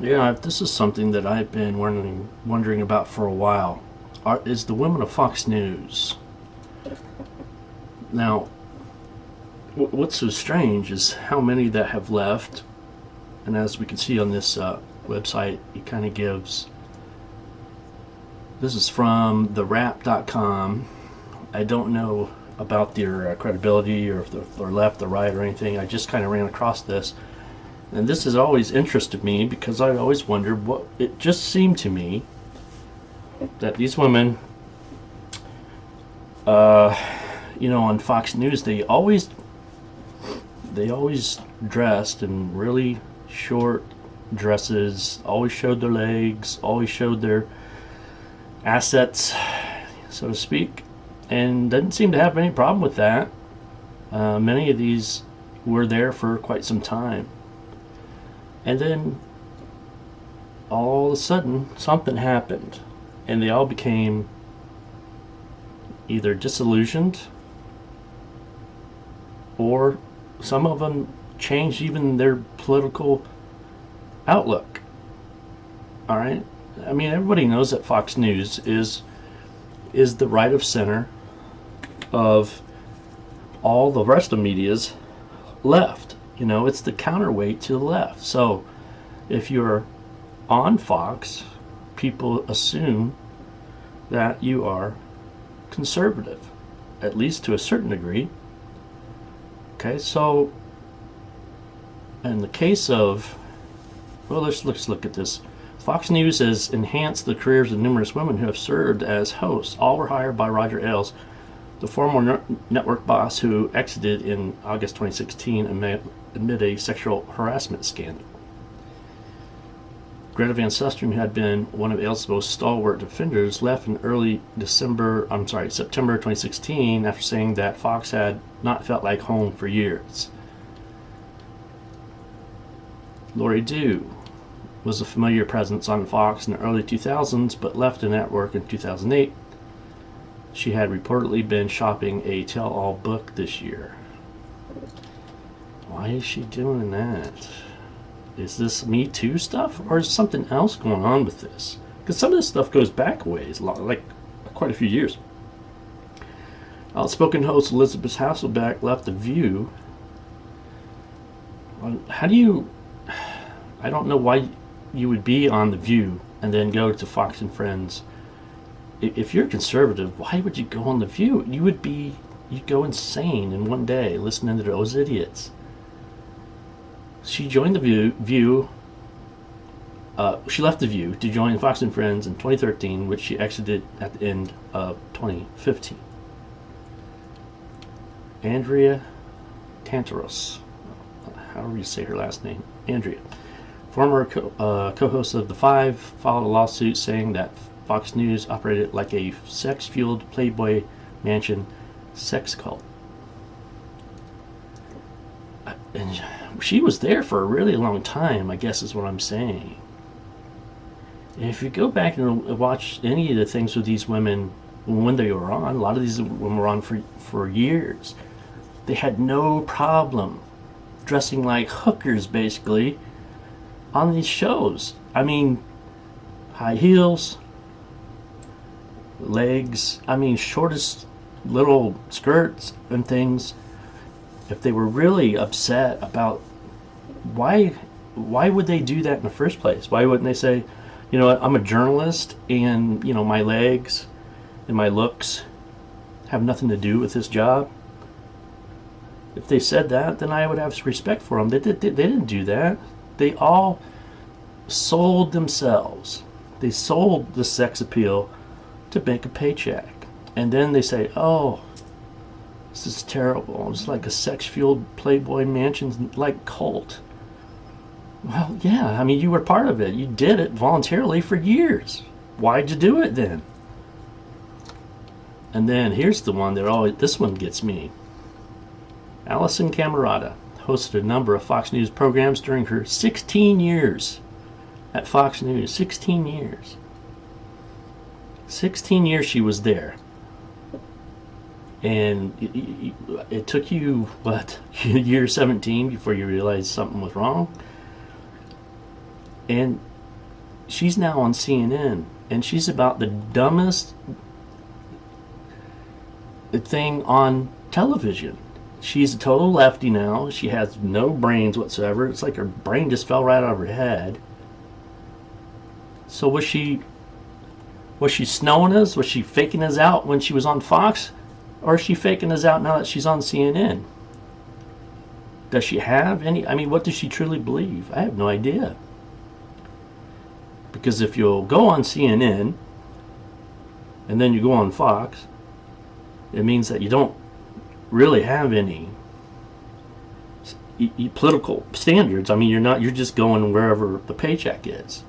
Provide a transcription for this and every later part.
Yeah, this is something that I've been wondering about for a while. Is the women of Fox News. Now, what's so strange is how many that have left. And as we can see on this website, it kind of gives. This is from therap.com. I don't know about their credibility or if they're left or right or anything. I just kind of ran across this. And this has always interested me because I always wondered what it just seemed to me that these women, on Fox News, they always dressed in really short dresses, always showed their legs, always showed their assets, so to speak, and didn't seem to have any problem with that. Many of these were there for quite some time. And then all of a sudden, something happened, and they all became either disillusioned or some of them changed even their political outlook. All right? I mean, everybody knows that Fox News is the right of center of all the rest of media's left. It's the counterweight to the left. So if you're on Fox, people assume that you are conservative, at least to a certain degree. Okay, so in the case of, well, let's look at this. Fox News has enhanced the careers of numerous women who have served as hosts. All were hired by Roger Ailes, the former network boss who exited in August 2016 amid a sexual harassment scandal. Greta Van Susteren, who had been one of Ailes' most stalwart defenders, left in September 2016 after saying that Fox had not felt like home for years. Lori Dew was a familiar presence on Fox in the early 2000s, but left the network in 2008. She had reportedly been shopping a tell-all book this year. Why is she doing that? Is this Me Too stuff, or is something else going on with this? Because some of this stuff goes back ways, like quite a few years. Outspoken host Elizabeth Hasselbeck left The View. How do you... I don't know why you would be on The View and then go to Fox and Friends. If you're conservative, why would you go on The View? You'd go insane in one day listening to those idiots. She joined The View. She left The View to join Fox and Friends in 2013, which she exited at the end of 2015. Andrea Tantaros, however you say her last name, Andrea, former co-host of The Five, filed a lawsuit saying that Fox News operated like a sex-fueled Playboy Mansion sex cult. And she was there for a really long time, I guess is what I'm saying. And if you go back and watch any of the things with these women when they were on, a lot of these women were on for years. They had no problem dressing like hookers, basically, on these shows. I mean, high heels, legs, shortest little skirts and things. If they were really upset about why would they do that in the first place? Why wouldn't they say, I'm a journalist and, my legs and my looks have nothing to do with this job? If they said that, then I would have respect for them. They didn't do that. They all sold themselves. They sold the sex appeal to make a paycheck. And then they say, oh, this is terrible. It's like a sex-fueled Playboy Mansion-like cult. Well, yeah, you were part of it. You did it voluntarily for years. Why'd you do it then? And then here's the one this one gets me. Allison Camerata hosted a number of Fox News programs during her 16 years at Fox News. 16 years. 16 years she was there. And it took you, what, year 17 before you realized something was wrong? And she's now on CNN, and she's about the dumbest thing on television. She's a total lefty now. She has no brains whatsoever. It's like her brain just fell right out of her head. So was she snowing us? Was she faking us out when she was on Fox? Or is she faking us out now that she's on CNN? Does she have any... I mean, what does she truly believe? I have no idea. Because if you'll go on CNN and then you go on Fox, it means that you don't really have any political standards. I mean, you're just going wherever the paycheck is.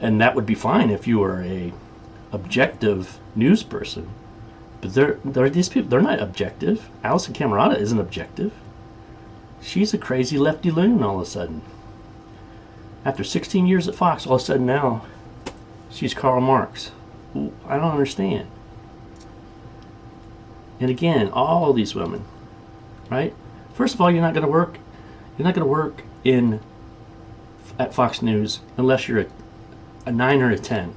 And that would be fine if you were a objective news person. But they're these people, they're not objective. Alison Camerata isn't objective. She's a crazy lefty loon all of a sudden. After 16 years at Fox, all of a sudden now she's Karl Marx. I don't understand. And again, all these women, right? First of all, you're not going to work at Fox News unless you're a 9 or a 10.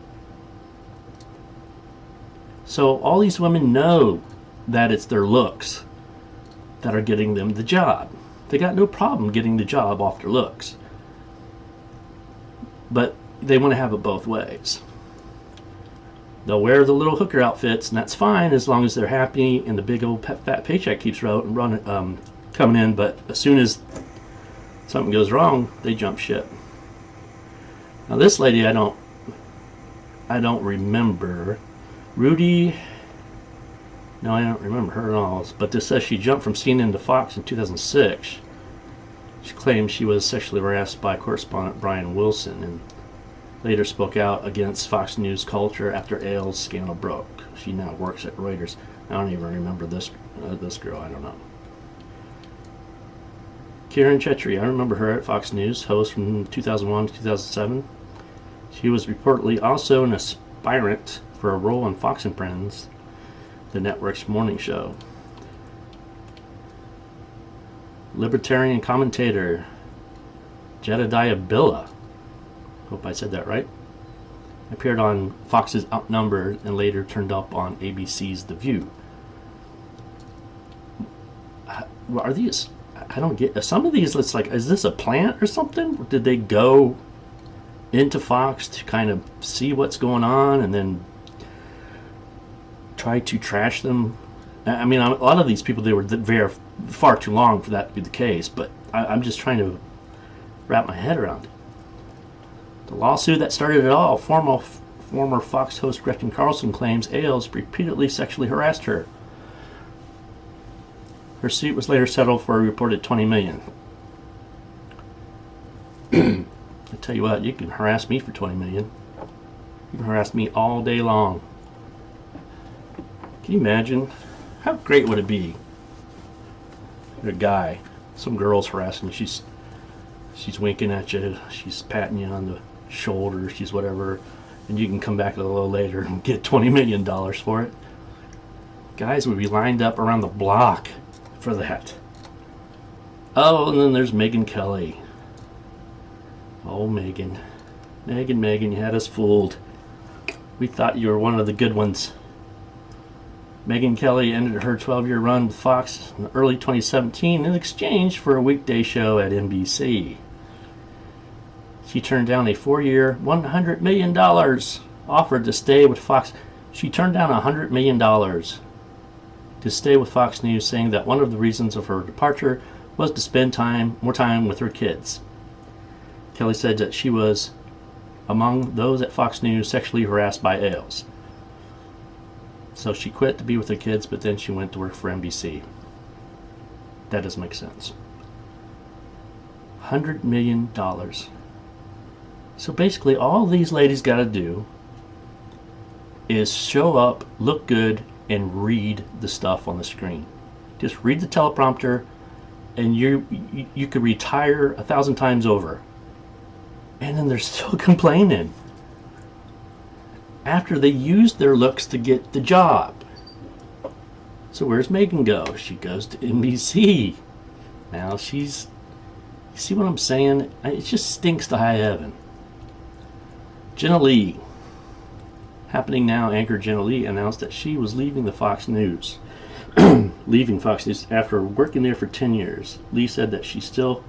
So all these women know that it's their looks that are getting them the job. They got no problem getting the job off their looks. But they want to have it both ways. They'll wear the little hooker outfits, and that's fine as long as they're happy and the big old fat paycheck keeps coming in. But as soon as something goes wrong, they jump ship. Now this lady, I don't remember. Rudy, no, I don't remember her at all. But this says she jumped from CNN to Fox in 2006. She claims she was sexually harassed by correspondent Brian Wilson and later spoke out against Fox News culture after Ailes' scandal broke. She now works at Reuters. I don't even remember this girl. I don't know. Karen Chetry, I remember her at Fox News, host from 2001 to 2007. She was reportedly also an aspirant for a role on Fox and Friends, the network's morning show. Libertarian commentator Jedediah Bila, hope I said that right, appeared on Fox's Outnumbered and later turned up on ABC's The View. Are these... I don't get... Some of these, it's like, is this a plant or something? Did they go into Fox to kind of see what's going on and then try to trash them? I mean, a lot of these people, they were there far too long for that to be the case, but I'm just trying to wrap my head around it. The lawsuit that started it all, former Fox host Gretchen Carlson claims Ailes repeatedly sexually harassed her. Her suit was later settled for a reported $20 million. I tell you what, you can harass me for $20 million. You can harass me all day long. Can you imagine? How great would it be? You're a guy, some girl's harassing you. She's winking at you. She's patting you on the shoulder. She's whatever, and you can come back a little later and get $20 million for it. Guys would be lined up around the block for that. Oh, and then there's Megyn Kelly. Oh, Megan, you had us fooled. We thought you were one of the good ones. Megyn Kelly ended her 12-year run with Fox in early 2017 in exchange for a weekday show at NBC. She turned down a 4-year, $100 million offer to stay with Fox. She turned down $100 million to stay with Fox News, saying that one of the reasons of her departure was to spend more time with her kids. Kelly said that she was among those at Fox News sexually harassed by Ailes. So she quit to be with her kids, but then she went to work for NBC. That doesn't make sense. $100 million. So basically all these ladies got to do is show up, look good, and read the stuff on the screen. Just read the teleprompter, and you could retire 1,000 times over. And then they're still complaining after they used their looks to get the job. So where's Megan go? She goes to NBC. Now she's You see what I'm saying? It just stinks to high heaven. Jenna Lee. Happening Now anchor Jenna Lee announced that she was leaving the Fox News. Leaving Fox News after working there for 10 years. Lee said that she still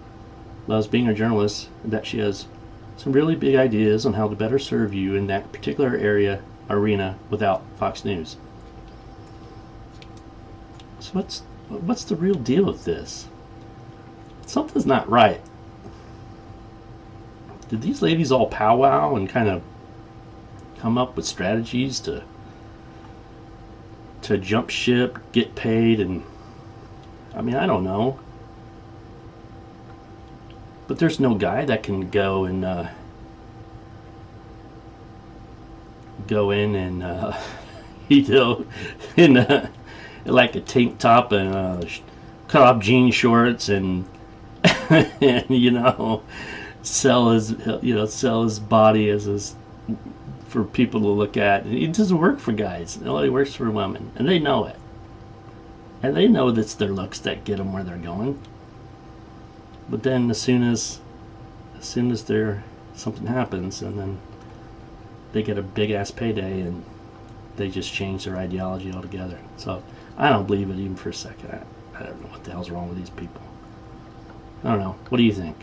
loves being a journalist and that she has some really big ideas on how to better serve you in that particular arena without Fox News. So what's the real deal with this? Something's not right. Did these ladies all powwow and kind of come up with strategies to jump ship, get paid, and I mean, I don't know. But there's no guy that can go in and in like a tank top and cut off jean shorts and and sell his body as his for people to look at. It doesn't work for guys. It only works for women, and they know it. And they know that's their looks that get them where they're going. But then as soon as something happens, and then they get a big ass payday, and they just change their ideology altogether. So I don't believe it even for a second. I don't know what the hell's wrong with these people. I don't know. What do you think?